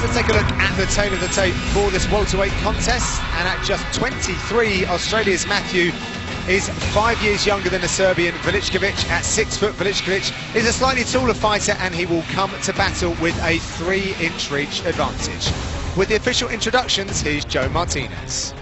Let's take a look at the tail of the tape for this welterweight contest. And at just 23, Australia's Matthew is 5 years younger than the Serbian Velickovic. At 6 foot, Velickovic is a slightly taller fighter, and he will come to battle with a 3-inch reach advantage. With the official introductions, here's Joe Martinez.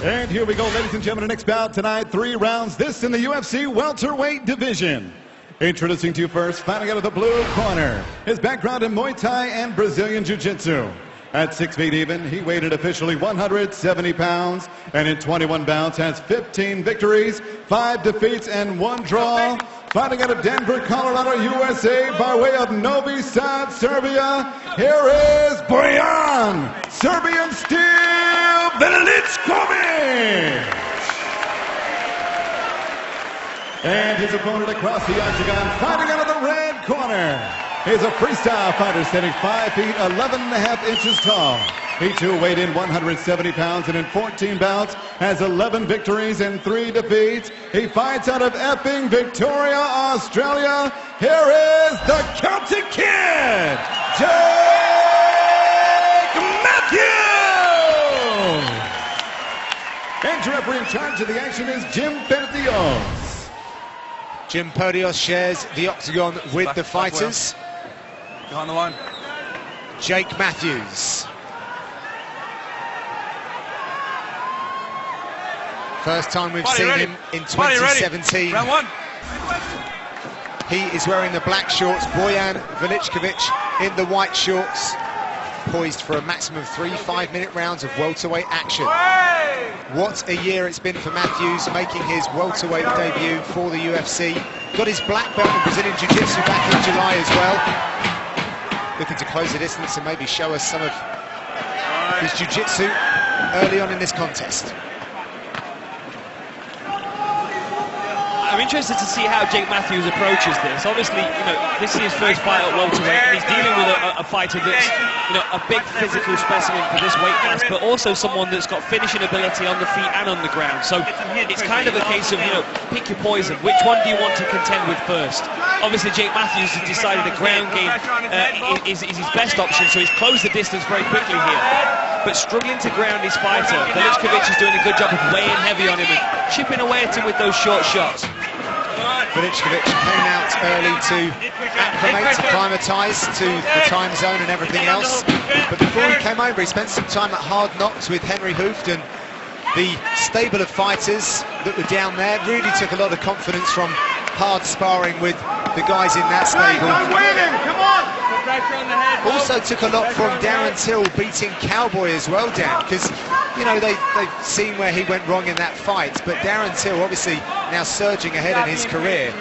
And here we go, ladies and gentlemen, the next bout tonight, 3 rounds, this in the UFC welterweight division. Introducing to you first, fighting out of the blue corner, his background in Muay Thai and Brazilian Jiu-Jitsu. At 6 feet even, he weighed in officially 170 pounds, and in 21 bouts has 15 victories, 5 defeats, and 1 draw. Fighting out of Denver, Colorado, USA, by way of Novi Sad, Serbia, here is Bojan, Serbian Steel, Velickovic. And his opponent across the octagon, fighting out of the red corner, is a freestyle fighter standing 5 feet 11.5 inches tall. He too weighed in 170 pounds, and in 14 bouts has 11 victories and 3 defeats. He fights out of Epping, Victoria, Australia. Here is the Celtic Kid, Jake Matthews. And your referee in charge of the action is Jim Perdios. Jim Perdios shares the octagon with the fighters. Behind the line. Jake Matthews. First time we've seen him in 2017. Round 1. He is wearing the black shorts. Bojan Velickovic in the white shorts. Poised for a maximum of 3 5-minute rounds of welterweight action. What a year it's been for Matthews, making his welterweight debut for the UFC. Got his black belt in Brazilian Jiu-Jitsu back in July as well. Looking to close the distance and maybe show us some of his Jiu-Jitsu early on in this contest. I'm interested to see how Jake Matthews approaches this. Obviously, this is his first fight at welterweight, and he's dealing with a fighter that's, a big physical specimen for this weight class, but also someone that's got finishing ability on the feet and on the ground. So it's kind of a case of, pick your poison. Which one do you want to contend with first? Obviously, Jake Matthews has decided the ground game is his best option, so he's closed the distance very quickly here. But struggling to ground his fighter, Velickovic is doing a good job of weighing heavy on him and chipping away at him with those short shots. Velickovic came out early to acclimate, to acclimatise to the time zone and everything else. But before he came over, he spent some time at Hard Knocks with Henry Hooft, and the stable of fighters that were down there really took a lot of confidence from hard sparring with the guys in that stable. Also took a lot from Darren Till beating Cowboy as well, Dan, because they've seen where he went wrong in that fight, but Darren Till obviously now surging ahead in his career.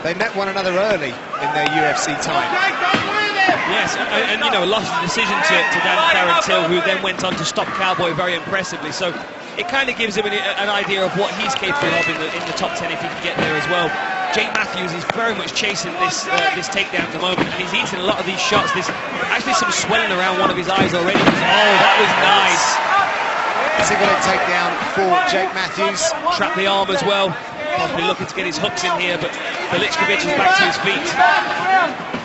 They met one another early in their UFC time. Yes, and lost the decision to Darren Till, who then went on to stop Cowboy very impressively. So it kind of gives him an idea of what he's capable of in the top 10 if he can get there as well. Jake Matthews is very much chasing this takedown at the moment, and he's eating a lot of these shots. There's actually some swelling around one of his eyes already. Oh, that was nice. Single leg takedown for Jake Matthews. Trap the arm as well. Possibly looking to get his hooks in here, but Velickovic is back to his feet.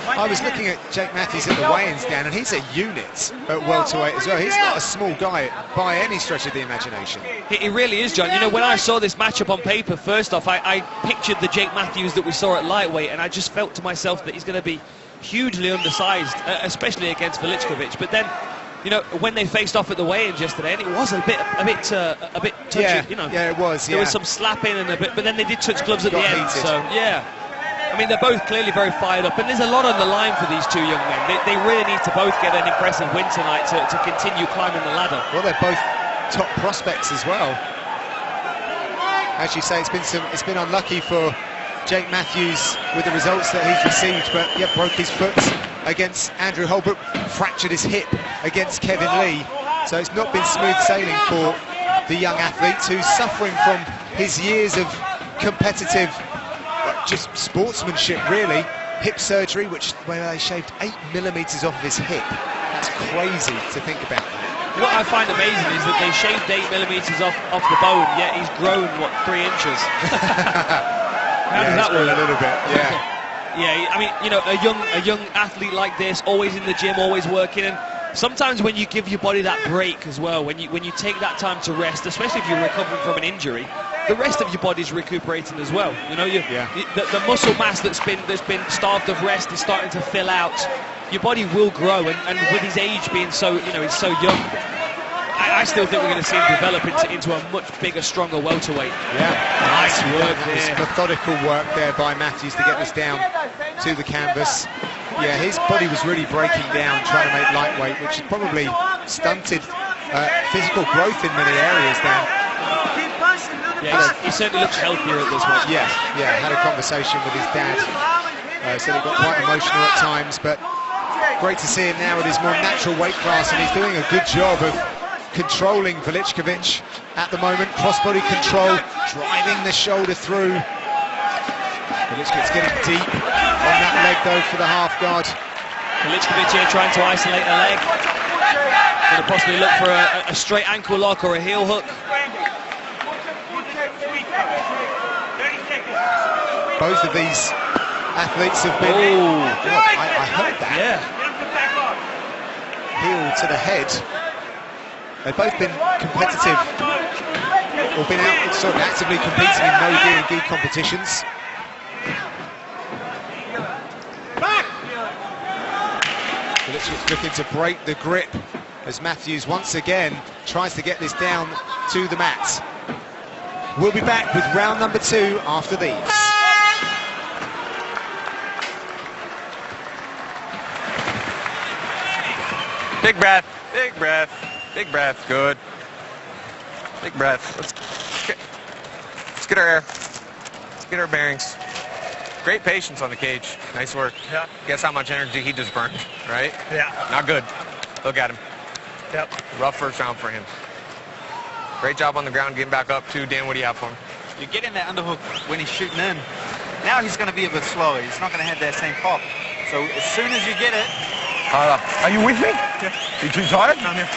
I was looking at Jake Matthews at the weigh-ins, Dan, and he's a unit at welterweight as well. He's not a small guy by any stretch of the imagination. He really is, John. When I saw this matchup on paper, first off, I pictured the Jake Matthews that we saw at lightweight, and I just felt to myself that he's going to be hugely undersized, especially against Velickovic. But then, when they faced off at the weigh-ins yesterday, and it was a bit touchy. Yeah, it was. There was some slapping and but then they did touch gloves at the end. Heated. So yeah. I mean, they're both clearly very fired up, and there's a lot on the line for these two young men. They really need to both get an impressive win tonight to continue climbing the ladder. Well, they're both top prospects as well. As you say, it's been unlucky for Jake Matthews with the results that he's received, but yeah, broke his foot against Andrew Holbrook, fractured his hip against Kevin Lee. So it's not been smooth sailing for the young athlete, who's suffering from his years of competitive just sportsmanship, really. Hip surgery, where they shaved 8 millimeters off of his hip. That's crazy to think about. What I find amazing is that they shaved 8 millimeters off the bone, yet he's grown, 3 inches? How does that work? A little bit, yeah. Yeah, I mean, a young athlete like this, always in the gym, always working, and sometimes when you give your body that break as well, when you take that time to rest, especially if you're recovering from an injury, the rest of your body's recuperating as well. You know, the muscle mass that's been starved of rest is starting to fill out. Your body will grow, and with his age being so, you know, he's so young, I still think we're going to see him develop into a much bigger, stronger welterweight. Yeah, Nice work This there. methodical work there by Matthews to get this down to the canvas. Yeah, his body was really breaking down trying to make lightweight, which has probably stunted physical growth in many areas now. Yeah, he certainly looks healthier at this one. Yeah, had a conversation with his dad. Said he got quite emotional at times, but great to see him now with his more natural weight class, and he's doing a good job of controlling Velickovic at the moment. Crossbody control, driving the shoulder through. Velickovic's getting deep on that leg though for the half guard. Velickovic here trying to isolate the leg. Going to possibly look for a straight ankle lock or a heel hook. Both of these athletes have been... I heard that. Yeah. Heel to the head. They've both been competitive, or been out sort of actively competing in no D&D competitions. Velickovic's looking to break the grip as Matthews once again tries to get this down to the mat. We'll be back with round number 2 after these. Big breath, big breath, big breath, good. Big breath. Let's get our air. Let's get our bearings. Great patience on the cage. Nice work. Yeah. Guess how much energy he just burned, right? Yeah. Not good. Look at him. Yep. Rough first round for him. Great job on the ground, getting back up too. Dan, what do you have for him? You're getting that underhook when he's shooting in. Now he's going to be a bit slower. He's not going to have that same pop. So as soon as you get it... Are you with me? Yeah. You too tired? I'm here.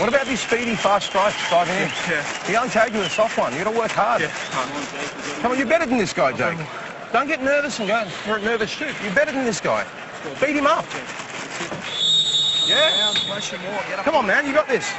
What about these speedy, fast strikes diving in? Yeah. He only tagged you with a soft one. You got to work hard. Yeah. Come on, you're better than this guy, Jake. Don't get nervous and go for a nervous shoot. You're better than this guy. Beat him up. Yeah. Come on, man. You got this.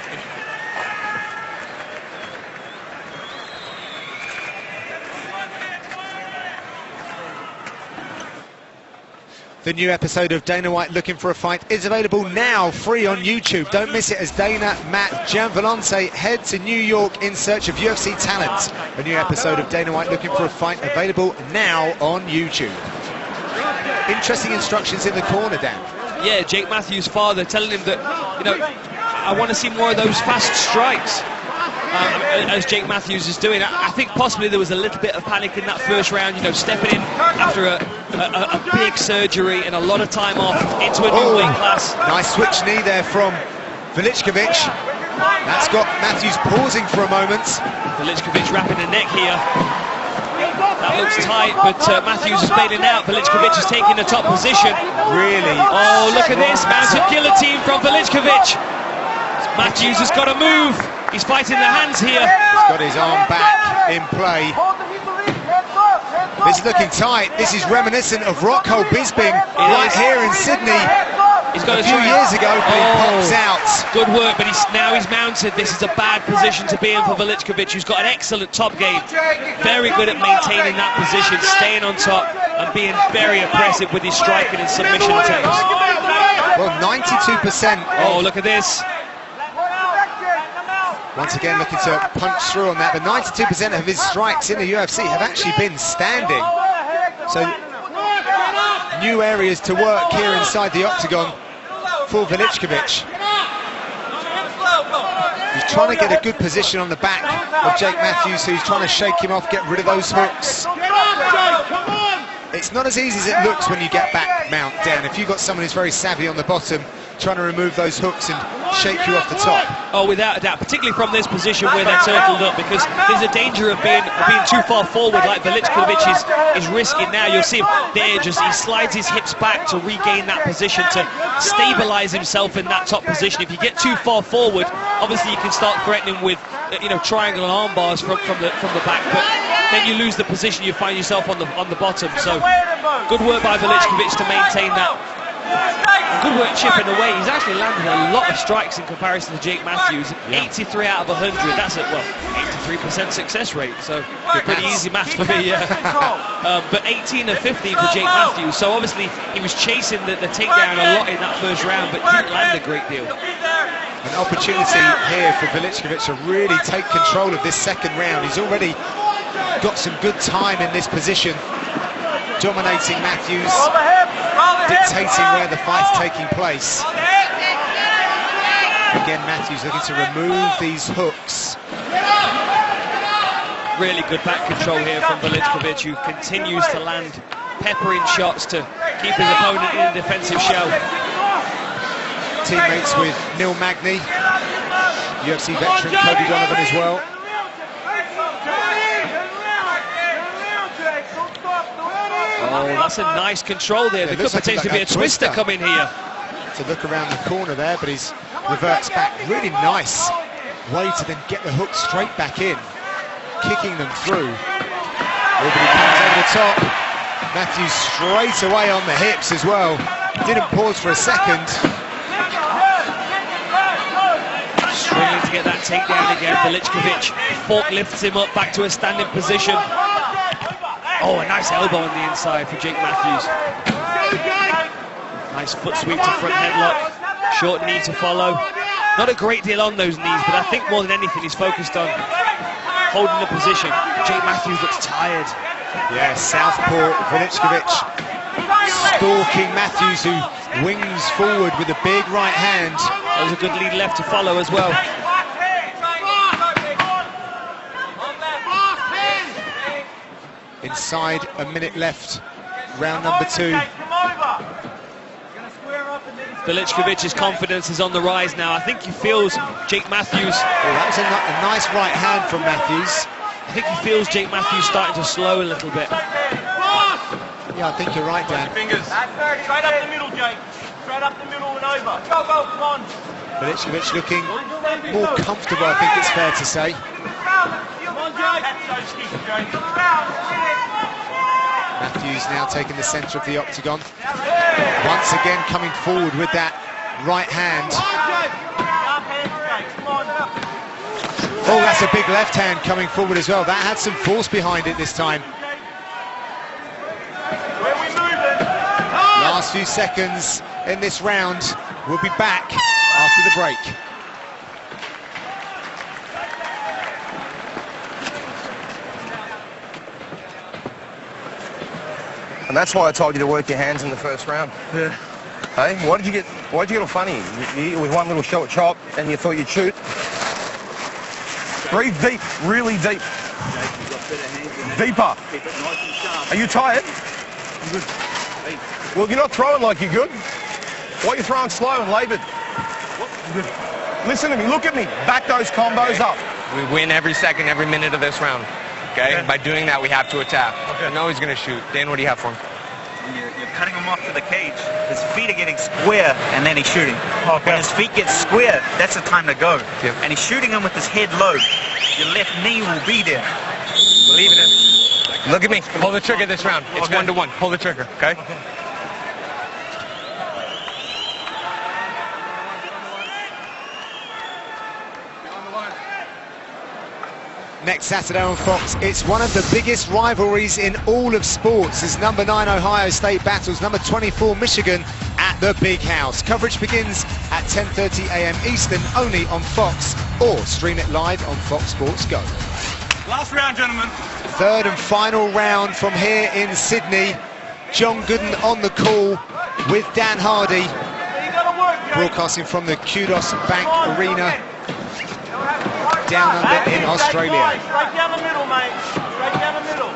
The new episode of Dana White Looking for a Fight is available now, free on YouTube. Don't miss it as Dana, Matt, Gian Vellante head to New York in search of UFC talent. A new episode of Dana White Looking for a Fight available now on YouTube. Interesting instructions in the corner, Dan. Yeah, Jake Matthews' father telling him that, you know, I want to see more of those fast strikes. As Jake Matthews is doing. I think possibly there was a little bit of panic in that first round, you know, stepping in after a big surgery and a lot of time off into a new weight class. Nice switch knee there from Velickovic. That's got Matthews pausing for a moment. Velickovic wrapping the neck here. That looks tight, but Matthews is bailing out. Velickovic is taking the top position. Really? Oh, look at this, mounted guillotine from Velickovic. Matthews has got to move. He's fighting the hands here. He's got his arm back in play. This is looking tight. This is reminiscent of Rockhold Bisping right here in Sydney He's got a few years ago, but he pops out. Good work, but now he's mounted. This is a bad position to be in for Velickovic, who's got an excellent top game. Very good at maintaining that position, staying on top, and being very aggressive with his striking and submission attempts. Well, 92%. Oh, look at this. Once again looking to punch through on that, but 92% of his strikes in the UFC have actually been standing. So new areas to work here inside the octagon for Velickovic. He's trying to get a good position on the back of Jake Matthews, who's trying to shake him off, get rid of those hooks. It's not as easy as it looks when you get back mount down. If you've got someone who's very savvy on the bottom, trying to remove those hooks and shake you off the top. Oh, without a doubt, particularly from this position where they're circled up, because there's a danger of being too far forward, like Velickovic is risking now. You'll see him there, he slides his hips back to regain that position, to stabilize himself in that top position. If you get too far forward, obviously you can start threatening with, you know, triangle and arm bars from the back, but then you lose the position, you find yourself on the bottom. So good work by Velickovic to maintain that. Good although we're chipping away, he's actually landed a lot of strikes in comparison to Jake Matthews. 83 out of 100. That's a 83% success rate. So pretty easy maths for me. But 18 of 15 for Jake Matthews. So obviously he was chasing the takedown a lot in that first round, but didn't land a great deal. An opportunity here for Velickovic to really take control of this second round. He's already got some good time in this position, dominating Matthews, dictating where the fight's taking place. Again, Matthews looking to remove these hooks. Really good back control here from Velickovic, who continues to land peppering shots to keep his opponent in a defensive shell. Teammates with Neil Magny, UFC veteran Cody Donovan as well. Oh, that's a nice control there. There could potentially be a twister coming here. To look around the corner there, but he reverts back. Really nice way to then get the hook straight back in, kicking them through. Nobody comes over the top. Matthews straight away on the hips as well. Didn't pause for a second. Struggling to get that takedown again. Velickovic forklifts him up back to a standing position. Oh, a nice elbow on the inside for Jake Matthews. Nice foot sweep to front headlock. Short knee to follow. Not a great deal on those knees, but I think more than anything he's focused on holding the position. Jake Matthews looks tired. Yeah, southpaw Velickovic stalking Matthews, who wings forward with a big right hand. That was a good lead left to follow as well. Inside a minute left, round number 2. Velickovic's confidence is on the rise now. I think he feels Jake Matthews. Oh, that was a nice right hand from Matthews. I think he feels Jake Matthews starting to slow a little bit. Yeah, I think you're right, Dan. Fingers. Straight up the middle, Jake. Straight up the middle and over. Go, come on. Velickovic looking more comfortable, I think it's fair to say. Come on, Jake. Matthews now taking the centre of the octagon. Once again coming forward with that right hand. Oh, that's a big left hand coming forward as well. That had some force behind it this time. Last few seconds in this round. We'll be back after the break. And that's why I told you to work your hands in the first round. Yeah. Hey, why did you get all funny? You with one little short chop and you thought you'd shoot? Breathe deep, really deep. Deeper. Are you tired? I'm good. Well, you're not throwing like you're good. Why are you throwing slow and laboured? Listen to me, look at me. Back those combos up. We win every second, every minute of this round. Okay? By doing that, we have to attack. I know he's going to shoot. Dan, what do you have for him? You're cutting him off to the cage. His feet are getting square, and then he's shooting. When his feet get square, that's the time to go. Yep. And he's shooting him with his head low. Your left knee will be there. Believe in it. Look at me. Pull the trigger this round. It's 1-1. Pull the trigger, okay? Next Saturday on Fox, it's one of the biggest rivalries in all of sports as number 9 Ohio State battles number 24 Michigan at the Big House. Coverage begins at 10:30 a.m. Eastern, only on Fox, or stream it live on Fox Sports Go. Last round, gentlemen. Third and final round from here in Sydney. John Gooden on the call with Dan Hardy, broadcasting from the Qudos Bank Arena down under in Australia. Straight down the middle, mate. Straight down the middle.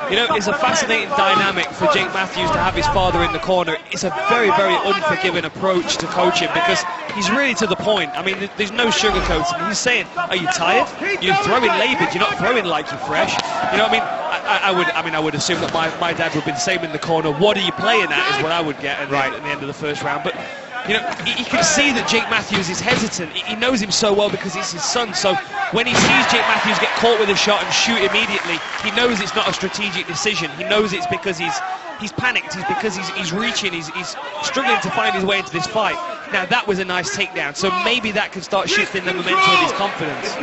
You know, it's a fascinating dynamic for Jake Matthews to have his father in the corner. It's a very, very unforgiving approach to coaching because he's really to the point. I mean, there's no sugarcoating. He's saying, are you tired? You're throwing laboured. You're not throwing like you're fresh. You know what I mean? I would assume that my dad would be the same in the corner. What are you playing at is what I would get at the end of the first round. But you know, he can see that Jake Matthews is hesitant. He knows him so well because he's his son. So when he sees Jake Matthews get caught with a shot and shoot immediately, he knows it's not a strategic decision. He knows it's because he's panicked. It's because he's reaching. He's struggling to find his way into this fight. Now that was a nice takedown. So maybe that could start shifting the momentum of his confidence.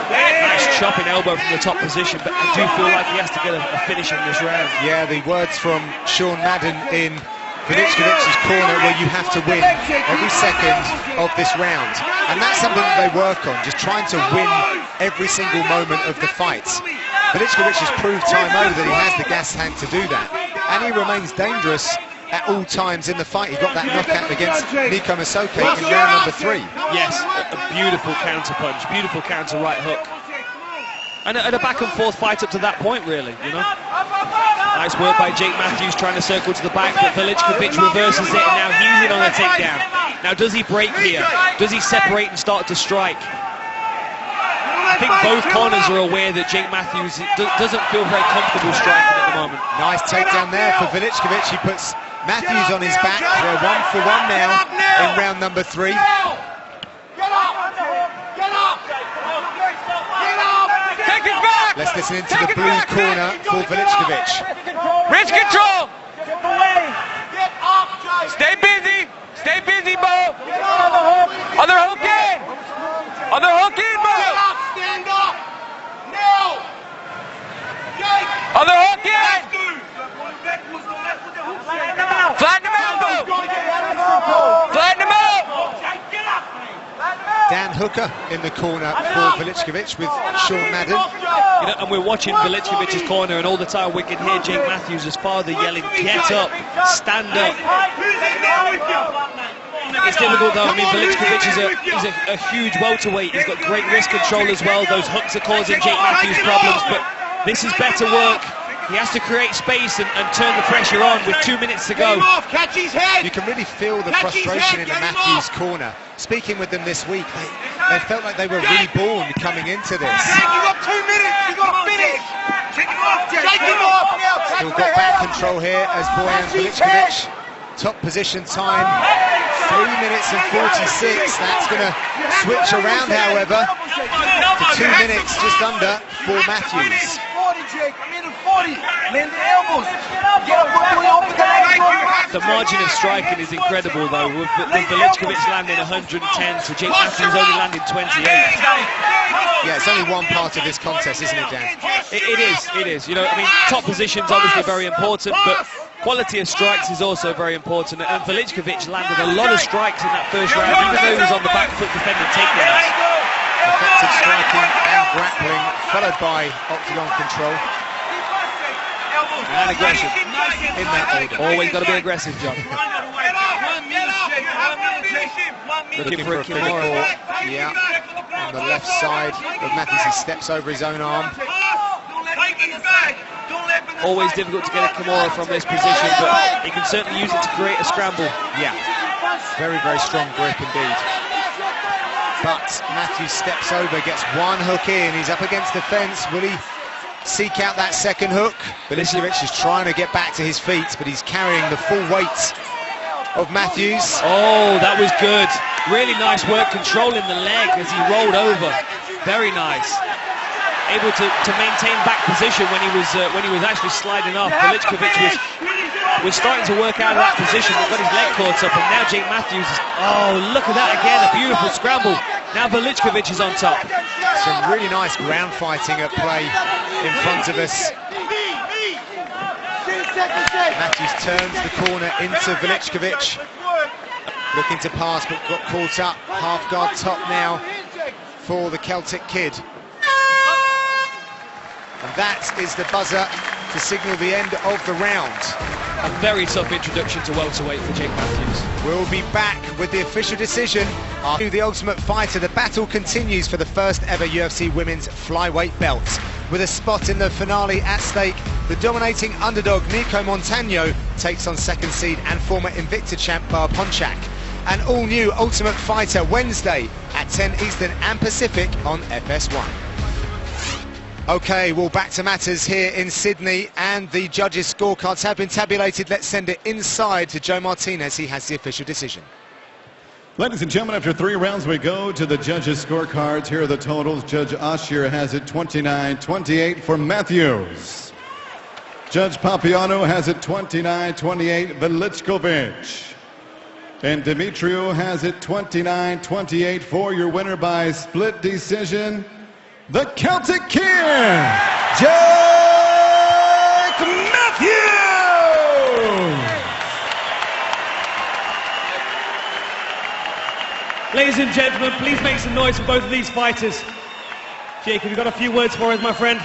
Nice chopping elbow from the top position, but I do feel like he has to get a finish in this round. Yeah, the words from Sean Madden in Velickovic's corner were, you have to win every second of this round. And that's something that they work on, just trying to win every single moment of the fight. Velickovic has proved time over that he has the gas tank to do that. And he remains dangerous at all times in the fight. He got that knockout against Nico Masoke in round number 3. Yes, a beautiful counter punch, beautiful counter right hook. And a back and forth fight up to that point, really, you know. Nice work by Jake Matthews trying to circle to the back, but Velickovic reverses it, and now he's in on a takedown. Now, does he break here? Does he separate and start to strike? I think both corners are aware that Jake Matthews doesn't feel very comfortable striking at the moment. Nice takedown there for Velickovic. He puts Matthews on his back. They're 1-for-1 now in round number 3. Let's listen into the blue corner for Velickovic. Wrist control! Stay busy! Stay busy, Bo! Other hook in! Other hook in, Bo! Stand up! Now! Other hook in! Flatten him out, Bo! Flatten him out! Dan Hooker in the corner for Velickovic with Sean Madden. You know, and we're watching Velickovic's corner, and all the time we can hear Jake Matthews' father yelling, "Get up, stand up." It's difficult though. I mean, Velickovic is a huge welterweight. He's got great wrist control as well. Those hooks are causing Jake Matthews problems, but this is better work. He has to create space and turn the pressure on with 2 minutes to go. You can really feel the frustration in the Matthews corner. Speaking with them this week, they felt like they were reborn coming into this. You got 2 minutes, you got to finish! Take him off, Jake! Take him off! Still got back control here as Bojan Velickovic. Top position time, 3 minutes and 46. That's going to switch around, however, to 2 minutes just under for Matthews. 40, Jake. I'm in the 40. Land the elbows. Get up, off the leg. The margin of striking is incredible, though, with Velickovic landing 110 to Jake Matthews only landing 28. Yeah, it's only one part of this contest, isn't it, Dan? It is. You know, I mean, top position's obviously very important, but quality of strikes is also very important. And Velickovic landed a lot of strikes in that first round, even though he was on the back foot defending takedowns. Effective striking and grappling, followed by octagon control. And aggression. In that order. Always got to be aggressive, John. Looking for a Kimura. Yeah, on the left side of Matthews, he steps over his own arm. Always difficult to get a Kimura from this position, but he can certainly use it to create a scramble. Yeah, very, very strong grip indeed. But Matthews steps over, gets one hook in, he's up against the fence. Will he seek out that second hook? Velickovic is trying to get back to his feet, but he's carrying the full weight of Matthews. Oh, that was good. Really nice work controlling the leg as he rolled over. Very nice. Able to maintain back position when he was actually sliding off. Velickovic was starting to work out of that position, but got his leg caught up, and now Jake Matthews is, oh, look at that again, a beautiful scramble. Now Velickovic is on top. Some really nice ground fighting at play in front of us. Matthews turns the corner into Velickovic, looking to pass but got caught up. Half guard top now for the Celtic Kid. And that is the buzzer to signal the end of the round. A very tough introduction to welterweight for Jake Matthews. We'll be back with the official decision after The Ultimate Fighter. The battle continues for the first ever UFC Women's Flyweight belt. With a spot in the finale at stake, the dominating underdog Nico Montano takes on second seed and former Invicta champ Bar Ponchak. An all-new Ultimate Fighter Wednesday at 10 Eastern and Pacific on FS1. Okay, well, back to matters here in Sydney, and the judges' scorecards have been tabulated. Let's send it inside to Joe Martinez. He has the official decision. Ladies and gentlemen, after 3 rounds, we go to the judges' scorecards. Here are the totals. Judge Ashier has it 29-28 for Matthews. Judge Papiano has it 29-28, Velickovic. And Dimitriou has it 29-28 for your winner by split decision, the Celtic King, Jake Matthews! Ladies and gentlemen, please make some noise for both of these fighters. Jake, have you got a few words for us, my friend?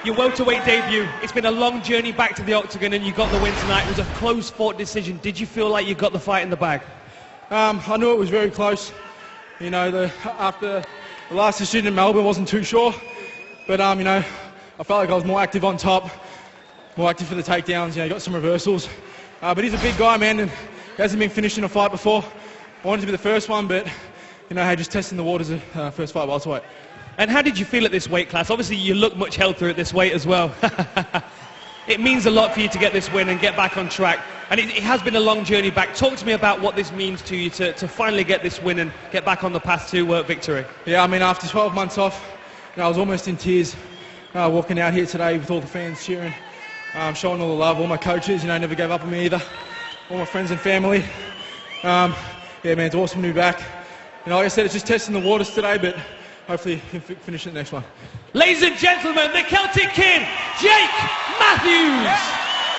Your welterweight debut, it's been a long journey back to the octagon and you got the win tonight. It was a close-fought decision. Did you feel like you got the fight in the bag? I knew it was very close. You know, after the last decision in Melbourne, wasn't too sure. But, you know, I felt like I was more active on top, more active for the takedowns. You know, got some reversals. But he's a big guy, man, and he hasn't been finished in a fight before. I wanted to be the first one, but, you know, hey, just testing the waters of first fight welterweight. And how did you feel at this weight class? Obviously, you look much healthier at this weight as well. It means a lot for you to get this win and get back on track. And it has been a long journey back. Talk to me about what this means to you to finally get this win and get back on the path to victory. Yeah, I mean, after 12 months off, you know, I was almost in tears walking out here today with all the fans cheering, showing all the love. All my coaches, you know, never gave up on me either. All my friends and family. Yeah, man, it's awesome to be back. You know, like I said, it's just testing the waters today, but hopefully you can finish it next one. Ladies and gentlemen, the Celtic King, Jake Matthews.